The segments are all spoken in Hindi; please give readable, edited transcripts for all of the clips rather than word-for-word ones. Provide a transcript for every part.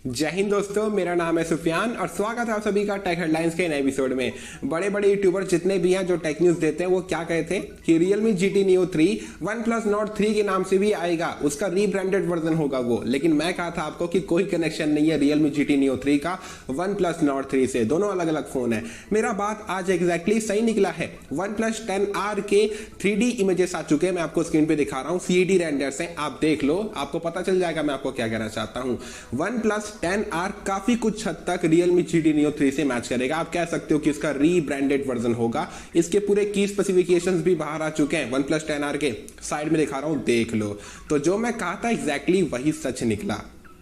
जय हिंद दोस्तों, मेरा नाम है सुफियान और स्वागत है आप सभी का टेक हेडलाइंस के नए एपिसोड में। बड़े बड़े यूट्यूबर जितने भी हैं जो टेक न्यूज देते हैं वो क्या कहते हैं कि Realme GT Neo 3 OnePlus Nord 3 के नाम से भी आएगा, उसका रीब्रांडेड वर्जन होगा वो। लेकिन मैं कहा था आपको कि कोई कनेक्शन नहीं है Realme GT Neo 3 का OnePlus Nord 3 से, दोनों अलग अलग फोन है। मेरा बात आज एग्जैक्टली सही निकला है। OnePlus 10R के 3D इमेजेस आ चुके हैं, मैं आपको स्क्रीन पे दिखा रहा हूँ, CAD रेंडर्स हैं, आप देख लो, आपको पता चल जाएगा मैं आपको क्या कहना चाहता हूँ। OnePlus 10R काफी कुछ हद तक Realme GT Neo 3 से मैच करेगा। आप कह सकते हो कि इसका रीब्रांडेड वर्जन होगा। इसके पूरे की स्पेसिफिकेशंस भी बाहर आ चुके हैं OnePlus 10R के, साइड में दिखा रहा हूं, देख लो। तो जो मैं कहा था एग्जैक्टली वही सच निकला,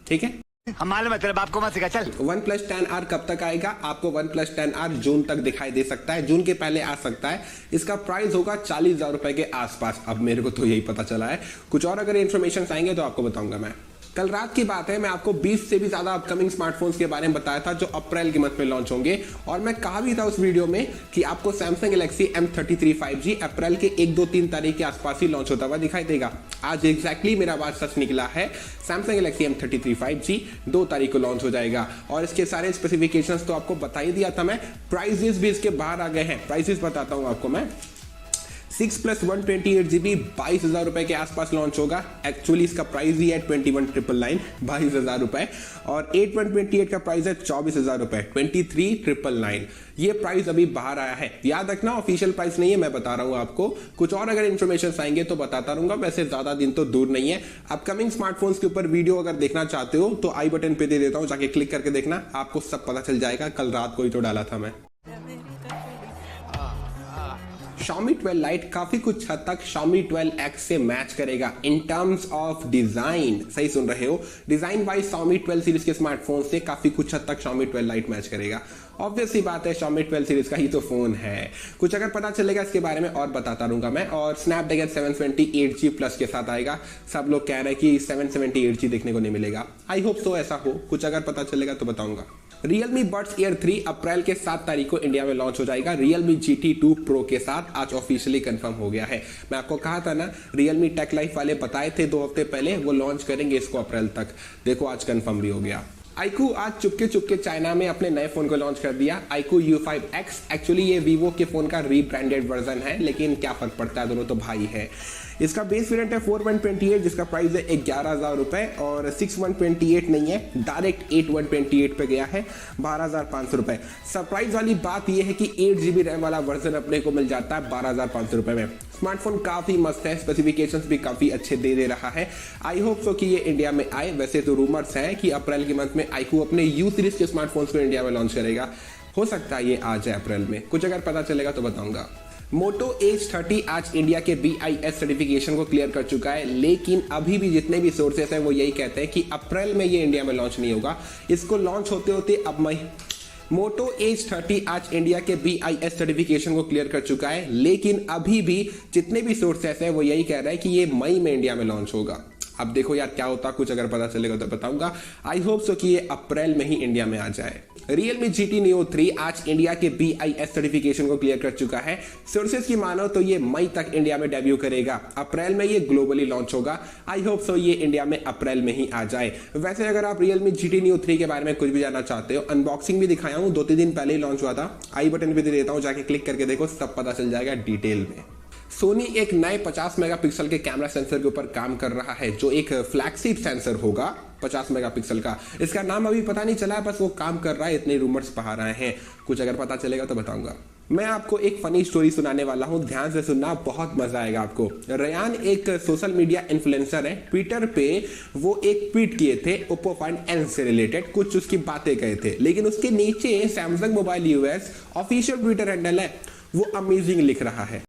ठीक है। हमारे मतलब आपको मत सिखा चल। OnePlus 10R कब तक आएगा? आपको OnePlus 10R जून तक दिखाई दे सकता है, जून के पहले आ सकता है। इसका प्राइस होगा 40,000 रुपए के आसपास। अब मेरे को तो यही पता चला है, कुछ और अगर इन्फॉर्मेशन आएंगे तो आपको बताऊंगा मैं। कल रात की बात है, मैं आपको 20 से भी ज्यादा अपकमिंग स्मार्टफोन्स के बारे में बताया था जो अप्रैल के मंथ में लॉन्च होंगे, और मैं कहा भी था उस वीडियो में कि आपको Samsung Galaxy M33 5G अप्रैल के 1, 2, 3 तारीख के आसपास ही लॉन्च होता हुआ दिखाई देगा। आज एग्जैक्टली मेरा बात सच निकला है। Samsung Galaxy M33 5G 2 तारीख को लॉन्च हो जाएगा, और इसके सारे स्पेसिफिकेशंस तो आपको बता ही दिया था मैं। प्राइसेस भी इसके बाहर आ गए हैं, प्राइसेस बताता हूं आपको मैं। 6+128GB 22,000 रुपए के आसपास लॉन्च होगा। एक्चुअली इसका प्राइस ही है 21,999 22,000 रुपए, और 8/128 का प्राइस है 24,000 रुपए 23,999। ये प्राइस अभी बाहर आया है, याद रखना ऑफिशियल प्राइस नहीं है, मैं बता रहा हूं आपको। कुछ और अगर इन्फॉर्मेशन आएंगे तो बताता रहूंगा, वैसे ज्यादा दिन तो दूर नहीं है। अपकमिंग स्मार्टफोन्स के ऊपर वीडियो अगर देखना चाहते हो तो आई बटन पे दे देता हूं, जाके क्लिक करके देखना, आपको सब पता चल जाएगा। कल रात को ही तो डाला था मैं। Xiaomi 12 Lite काफी कुछ हद तक Xiaomi 12X से मैच करेगा इन टर्म्स ऑफ डिजाइन। सही सुन रहे हो, डिजाइन वाइज Xiaomi 12 सीरीज के स्मार्टफोन से काफी कुछ हद तक Xiaomi 12 Lite मैच करेगा। ऑब्वियस सी बात है, Xiaomi 12 सीरीज का ही तो फोन है। कुछ अगर पता चलेगा इसके बारे में और बताता रहूंगा मैं। और Snapdragon 728G प्लस के साथ आएगा। सब लोग कह रहे हैं कि 778G देखने को नहीं मिलेगा, आई होप तो ऐसा हो। कुछ अगर पता चलेगा तो बताऊंगा। Realme Buds Air 3 अप्रैल के 7 तारीख को इंडिया में लॉन्च हो जाएगा Realme GT 2 Pro के साथ। आज ऑफिशियली कंफर्म हो गया है। मैं आपको कहा था ना, Realme Tech Life वाले बताए थे 2 हफ्ते पहले वो लॉन्च करेंगे इसको अप्रैल तक। देखो आज कंफर्म भी हो गया। iQOO आज चुपके चुपके चाइना में अपने नए फोन को लॉन्च कर दिया, iQOO U5X। एक्चुअली ये वीवो के फोन का रीब्रांडेड वर्जन है, लेकिन क्या फर्क पड़ता है, दोनों तो भाई है। इसका बेस वेरिएंट है 4128 जिसका प्राइस है 11,000 रुपए, और 6128 नहीं है, डायरेक्ट 8128 पे गया है 12,500 रुपए। सरप्राइज वाली बात यह है कि 8GB रैम वाला वर्जन अपने को मिल जाता है 12,500 रुपए में। स्मार्टफोन काफी मस्त है, स्पेसिफिकेशंस भी काफी अच्छे दे रहा है। आई होप सो कि ये इंडिया में आए। वैसे तो रूमर्स है कि अप्रैल के मंथ में iQOO अपने U सीरीज के स्मार्टफोन्स को इंडिया में लॉन्च करेगा। हो सकता है ये आ जाए अप्रैल में, कुछ अगर पता चलेगा तो बताऊंगा। Moto Edge 30 आज इंडिया के BIS सर्टिफिकेशन को क्लियर कर चुका है, लेकिन अभी भी जितने भी सोर्सेस हैं वो यही कहते हैं कि अप्रैल में ये इंडिया में लॉन्च नहीं होगा। इसको लॉन्च होते होते अब मई। Moto Edge 30 आज इंडिया के BIS सर्टिफिकेशन को क्लियर कर चुका है, लेकिन अभी भी जितने भी सोर्सेस हैं वो यही कह रहे हैं कि ये मई में इंडिया में लॉन्च होगा। अब देखो यार क्या होता, कुछ अगर पता चलेगा तो बताऊंगा। आई होप सो कि ये अप्रैल में ही इंडिया में आ जाए। Realme GT Neo 3 आज इंडिया के BIS सर्टिफिकेशन को क्लियर कर चुका है। सोर्सेस की मानो तो ये मई तक इंडिया में डेब्यू करेगा, अप्रैल में ये ग्लोबली लॉन्च होगा। आई होप सो ये इंडिया में अप्रैल में ही आ जाए। वैसे अगर आप Realme GT Neo 3 के बारे में कुछ भी जानना चाहते हो, अनबॉक्सिंग भी दिखाया हूँ, 2-3 दिन पहले ही लॉन्च हुआ था। आई बटन पे दे देता हूँ, जाके क्लिक करके देखो, सब पता चल जाएगा डिटेल में। सोनी एक नए 50 मेगापिक्सल के कैमरा सेंसर के ऊपर काम कर रहा है, जो एक फ्लैगशिप सेंसर होगा 50 मेगापिक्सल का। इसका नाम अभी पता नहीं चला है, बस वो काम कर रहा है, इतने रूमर्स बाहर आए हैं। कुछ अगर पता चलेगा तो बताऊंगा। मैं आपको एक फनी स्टोरी सुनाने वाला हूं, ध्यान से सुनना, बहुत मजा आएगा आपको। रयान एक सोशल मीडिया इन्फ्लुएंसर है, ट्विटर पे वो एक ट्वीट किए थे Oppo Find N से रिलेटेड, कुछ उसकी बातें कहे थे, लेकिन उसके नीचे Samsung mobile US official Twitter handle है, वो अमेजिंग लिख रहा है।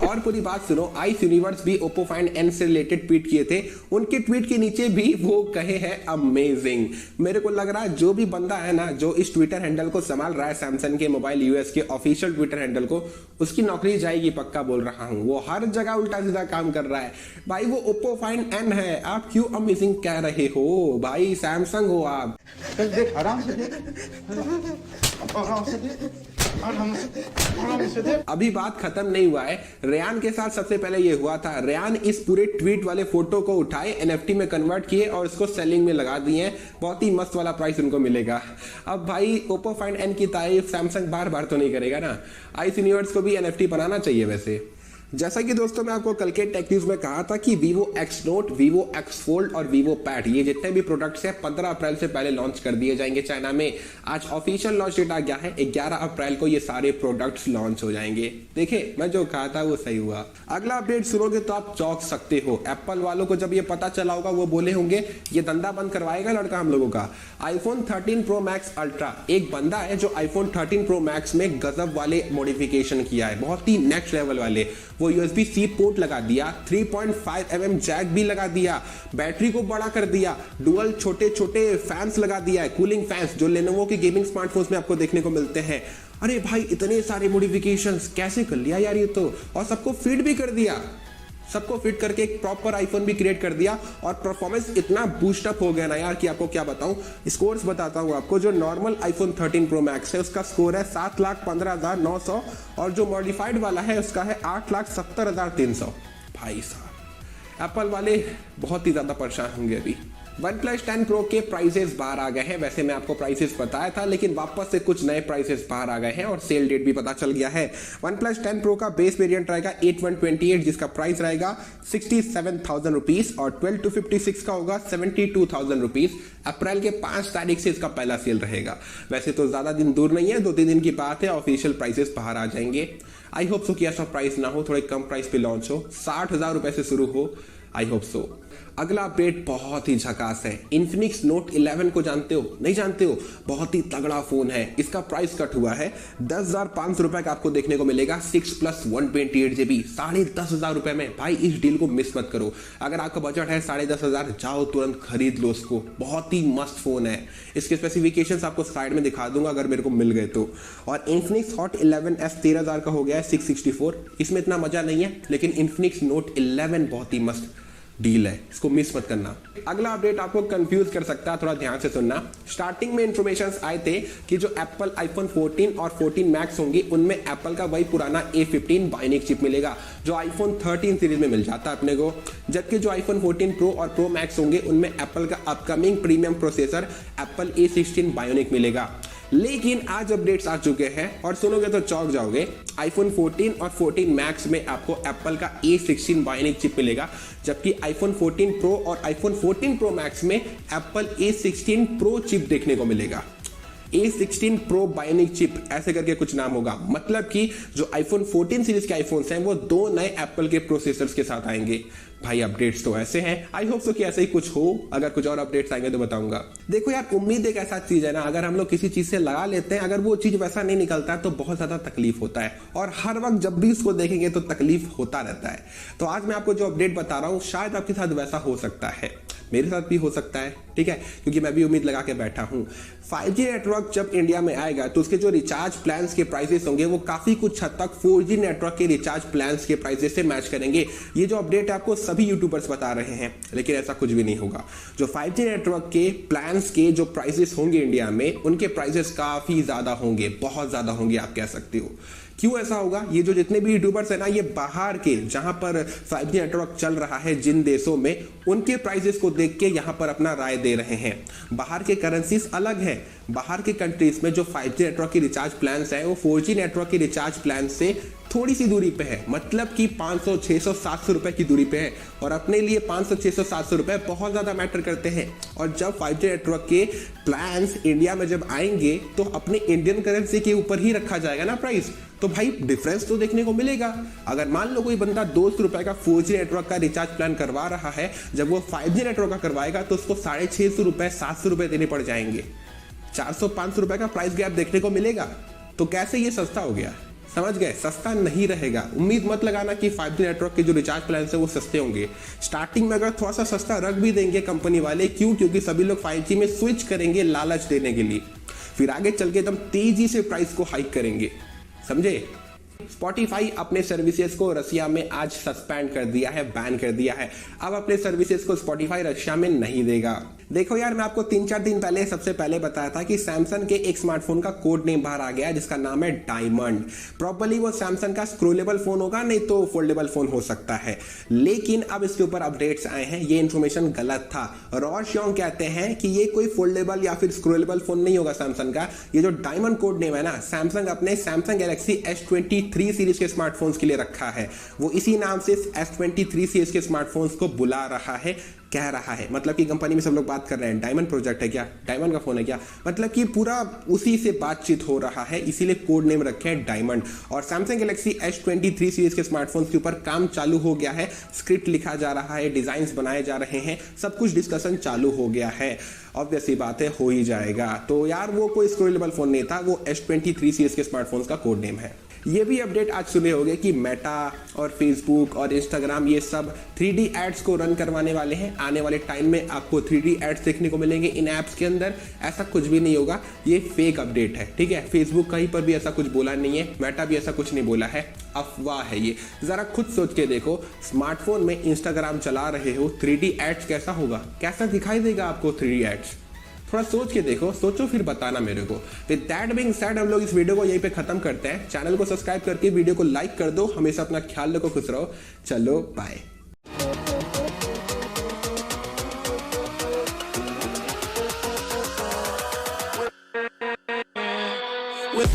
और पूरी बात सुनो, आइस यूनिवर्स भी Oppo Find N से रिलेटेड ट्वीट किए थे, उनके ट्वीट के नीचे भी वो कहे हैं अमेजिंग। मेरे को लग रहा है जो भी बंदा है ना जो इस ट्विटर हैंडल को संभाल रहा है, सैमसंग के मोबाइल US के ऑफिशियल ट्विटर हैंडल को, उसकी नौकरी जाएगी पक्का, बोल रहा हूं। वो हर जगह उल्टा सीधा काम कर रहा है भाई। वो Oppo Find N है, आप क्यों अमेजिंग कह रहे हो भाई? सैमसंग हो आप। देख आराम से देख, आराम से देख। अभी बात खत्म नहीं हुआ है, रेयान के साथ सबसे पहले ये हुआ था। रेयान इस पूरे ट्वीट वाले फोटो को उठाए, एनएफटी में कन्वर्ट किए और इसको सेलिंग में लगा दिए। बहुत ही मस्त वाला प्राइस उनको मिलेगा। अब भाई ओप्पो फाइंड एन की तारीफ सैमसंग बार बार तो नहीं करेगा ना, आइस यूनिवर्स को भी एनएफटी बनाना चाहिए वैसे। जैसा कि दोस्तों मैं आपको कल के टेक न्यूज में कहा था कि Vivo X Note, Vivo X Fold और Vivo Pad ये जितने भी प्रोडक्ट्स हैं 15 अप्रैल से पहले लॉन्च कर दिए जाएंगे चाइना में। आज ऑफिशियल लॉन्च डेट आ गया है, 11 अप्रैल को ये सारे प्रोडक्ट्स लॉन्च हो जाएंगे। देखिए मैं जो कहा था वो सही हुआ। अगला अपडेट सुनोगे तो आप चौंक सकते हो। एप्पल वालों को जब ये पता चला होगा वो बोले होंगे ये धंधा बंद करवाएगा लड़का हम लोगों का। iPhone 13 Pro Max Ultra, एक बंदा है जो iPhone 13 Pro Max में गजब वाले मॉडिफिकेशन किया है, बहुत ही नेक्स्ट लेवल वाले। वो USB-C पोर्ट लगा दिया, 3.5 mm जैक भी लगा दिया, बैटरी को बड़ा कर दिया, डुअल छोटे छोटे फैंस लगा दिया है, कूलिंग फैंस जो लेनोवो के गेमिंग स्मार्टफोन्स में आपको देखने को मिलते हैं। अरे भाई इतने सारे मॉडिफिकेशंस कैसे कर लिया यार ये तो, और सबको फिट भी कर दिया, सबको फिट करके एक प्रॉपर आईफोन भी क्रिएट कर दिया। और परफॉर्मेंस इतना बूस्ट अप हो गया ना यार कि आपको क्या बताऊं। स्कोर्स बताता हूं आपको। जो नॉर्मल iPhone 13 Pro Max है उसका स्कोर है 7,15,900 और जो मॉडिफाइड वाला है उसका है 8,70,300। भाई साहब एप्पल वाले बहुत ही ज्यादा परेशान होंगे अभी। OnePlus 10 Pro के प्राइसेस बाहर आ गए हैं। वैसे मैं आपको प्राइसेस बताया था लेकिन वापस से कुछ नए प्राइसेस बाहर आ गए हैं और सेल डेट भी पता चल गया है। OnePlus 10 Pro का बेस वेरिएंट रहेगा 8128 जिसका प्राइस रहेगा 67,000 रुपीज और 12 to 56 का होगा 72,000 रुपीज। अप्रैल के 5 तारीख से इसका पहला सेल रहेगा। वैसे तो ज्यादा दिन दूर नहीं है, 2-3 दिन की बात है, ऑफिशियल प्राइसेस बाहर आ जाएंगे। आई होप सो कि ऐसा प्राइस ना हो, थोड़े कम प्राइस पे लॉन्च हो, 60,000 रुपए से शुरू हो। I hope so. अगला अपडेट बहुत ही झकास है। Infinix Note 11 को जानते हो? नहीं जानते हो? बहुत ही तगड़ा फोन है। इसका प्राइस कट हुआ है 10,500 रुपए का आपको देखने को मिलेगा 6+128GB 10,500 रुपए में। भाई इस डील को मिस मत करो। अगर आपका बजट है 10,500, जाओ तुरंत खरीद लो इसको। बहुत ही मस्त फोन है। इसके स्पेसिफिकेशंस आपको साइड में दिखा दूंगा अगर मेरे को मिल गए तो। और Infinix Hot 11S 13,000 का हो गया है 664। इसमें इतना मजा नहीं है लेकिन Infinix Note 11 बहुत ही मस्त डील है, इसको मिस मत करना। अगला अपडेट आपको कंफ्यूज कर सकता है, थोड़ा ध्यान से सुनना। स्टार्टिंग में इंफॉर्मेशंस आए थे कि जो एप्पल आईफोन 14 और 14 मैक्स होंगी उनमें एप्पल का वही पुराना A15 बायोनिक चिप मिलेगा जो आईफोन 13 सीरीज में मिल जाता है अपने को। जबकि जो आईफोन 14 प्रो और प्रो मैक्स होंगे उनमें एप्पल का upcoming premium processor Apple A16 bionic मिलेगा। लेकिन आज अपडेट्स आ चुके हैं और सुनोगे तो चौंक जाओगे। आईफोन 14 और 14 मैक्स में आपको एप्पल का A16 बायोनिक चिप मिलेगा, जबकि आईफोन 14 प्रो और आईफोन 14 प्रो मैक्स में एप्पल A16 प्रो चिप देखने को मिलेगा। A16 प्रो बायोनिक चिप ऐसे करके कुछ नाम होगा। मतलब कि जो आईफोन 14 सीरीज के आईफोन्स हैं वो 2 नए एप्पल के प्रोसेसर्स के साथ आएंगे। भाई अपडेट्स तो ऐसे हैं। आई होप सो कि ऐसे ही कुछ हो। अगर कुछ और अपडेट्स आएंगे तो बताऊंगा। देखो यार उम्मीद एक ऐसा चीज है ना, अगर हम लोग किसी चीज से लगा लेते हैं, अगर वो चीज वैसा नहीं निकलता है तो बहुत ज्यादा तकलीफ होता है और हर वक्त जब भी इसको देखेंगे तो तकलीफ होता रहता है। तो आज मैं आपको जो अपडेट बता रहा हूं शायद आपके साथ वैसा हो सकता है, मेरे साथ भी हो सकता है, ठीक है, क्योंकि मैं भी उम्मीद लगा के बैठा हूं। 5G नेटवर्क जब इंडिया में आएगा तो उसके जो रिचार्ज प्लान्स के प्राइसेस होंगे वो काफी कुछ हद तक 4G नेटवर्क के रिचार्ज प्लान्स के प्राइसेस से मैच करेंगे। ये जो अपडेट है आपको सभी यूट्यूबर्स बता रहे हैं, लेकिन ऐसा कुछ भी नहीं होगा। जो 5G नेटवर्क के प्लान्स के जो प्राइसेस होंगे इंडिया में उनके प्राइसेस काफी ज्यादा होंगे, बहुत ज्यादा होंगे आप कह सकते हो। क्यों ऐसा होगा? ये जो जितने भी यूट्यूबर्स है ना, ये बाहर के जहां पर 5G नेटवर्क चल रहा है जिन देशों में, उनके प्राइसेस को देख के यहां पर अपना राय दे रहे हैं। बाहर के करेंसीज अलग है। बाहर के कंट्रीज में जो 5G नेटवर्क के रिचार्ज प्लान्स है वो 4G नेटवर्क के रिचार्ज प्लान से थोड़ी सी दूरी पे है, मतलब कि 500, 600, 700 रुपए की दूरी पे है। और अपने लिए 500, 600, 700 रुपए बहुत ज्यादा मैटर करते हैं। और जब 5G नेटवर्क के प्लान्स इंडिया में जब आएंगे तो अपने इंडियन करेंसी के ऊपर ही रखा जाएगा ना प्राइस, तो भाई डिफरेंस तो देखने को मिलेगा। अगर मान लो कोई बंदा 200 रुपए का 4G नेटवर्क का रिचार्ज प्लान करवा रहा है, जब वो 5G नेटवर्क का करवाएगा तो उसको 650 रुपए, 700 रुपए देने पड़ जाएंगे। 400-500 रुपए का प्राइस गैप देखने को मिलेगा। तो कैसे ये सस्ता हो गया? समझ गए? सस्ता नहीं रहेगा। उम्मीद मत लगाना कि 5G नेटवर्क के जो रिचार्ज प्लान है वो सस्ते होंगे। स्टार्टिंग में अगर थोड़ा सा सस्ता रख भी देंगे कंपनी वाले, क्यों? क्योंकि सभी लोग 5G में स्विच करेंगे लालच देने के लिए, फिर आगे चल के एकदम तेजी से प्राइस को हाइक करेंगे। समझे? Spotify अपने सर्विसेज को रसिया में आज सस्पेंड कर दिया है, बैन कर दिया है। अब अपने सर्विसेज को Spotify रशिया में नहीं देगा। देखो यार, मैं आपको 3-4 दिन पहले सबसे पहले बताया था कि सैमसंग के एक स्मार्टफोन का कोड नेम बाहर आ गया जिसका नाम है डायमंड। प्रॉपर्ली वो सैमसंग का स्क्रोलेबल फोन होगा, नहीं तो फोल्डेबल फोन हो सकता है। लेकिन अब इसके ऊपर अपडेट्स आए हैं, ये इंफॉर्मेशन गलत था। रॉशयोंग कहते हैं कि ये कोई फोल्डेबल या फिर स्क्रोलेबल फोन नहीं होगा सैमसंग का। ये जो डायमंड कोड नेम है ना, सैमसंग अपने सैमसंग गैलेक्सी S23 सीरीज के स्मार्टफोन्स के लिए रखा है। वो इसी नाम से S23 सीरीज के स्मार्टफोन्स को बुला रहा है, कह रहा है। मतलब कि कंपनी में सब लोग बात कर रहे हैं डायमंड प्रोजेक्ट है क्या, डायमंड का फोन है क्या, मतलब कि पूरा उसी से बातचीत हो रहा है, इसीलिए कोड नेम रखे हैं डायमंड। और सैमसंग गैलेक्सी S23 सीरीज के स्मार्टफोन्स के ऊपर काम चालू हो गया है, स्क्रिप्ट लिखा जा रहा है, डिजाइन्स बनाए जा रहे हैं, सब कुछ डिस्कशन चालू हो गया है। ऑब्वियसली बात है, हो ही जाएगा। तो यार वो कोई स्क्रोलेबल फोन नहीं था, वो S23 सीरीज के स्मार्टफोन्स का कोड नेम है। ये भी अपडेट आज सुने होंगे कि मेटा और फेसबुक और इंस्टाग्राम ये सब 3D एड्स को रन करवाने वाले हैं। आने वाले टाइम में आपको 3D एड्स देखने को मिलेंगे इन ऐप्स के अंदर। ऐसा कुछ भी नहीं होगा, ये फेक अपडेट है, ठीक है। फेसबुक कहीं पर भी ऐसा कुछ बोला नहीं है, मेटा भी ऐसा कुछ नहीं बोला है, अफवाह है ये। जरा खुद सोच के देखो, स्मार्टफोन में इंस्टाग्राम चला रहे हो, 3D एड्स कैसा होगा, कैसा दिखाई देगा आपको 3D एड्स? थोड़ा सोच के देखो, सोचो फिर बताना मेरे को। विद दैट बीइंग सेड, हम लोग इस वीडियो को यहीं पे खत्म करते हैं। चैनल को सब्सक्राइब करके वीडियो को लाइक कर दो। हमेशा अपना ख्याल रखो, खुश रहो। चलो बाय। with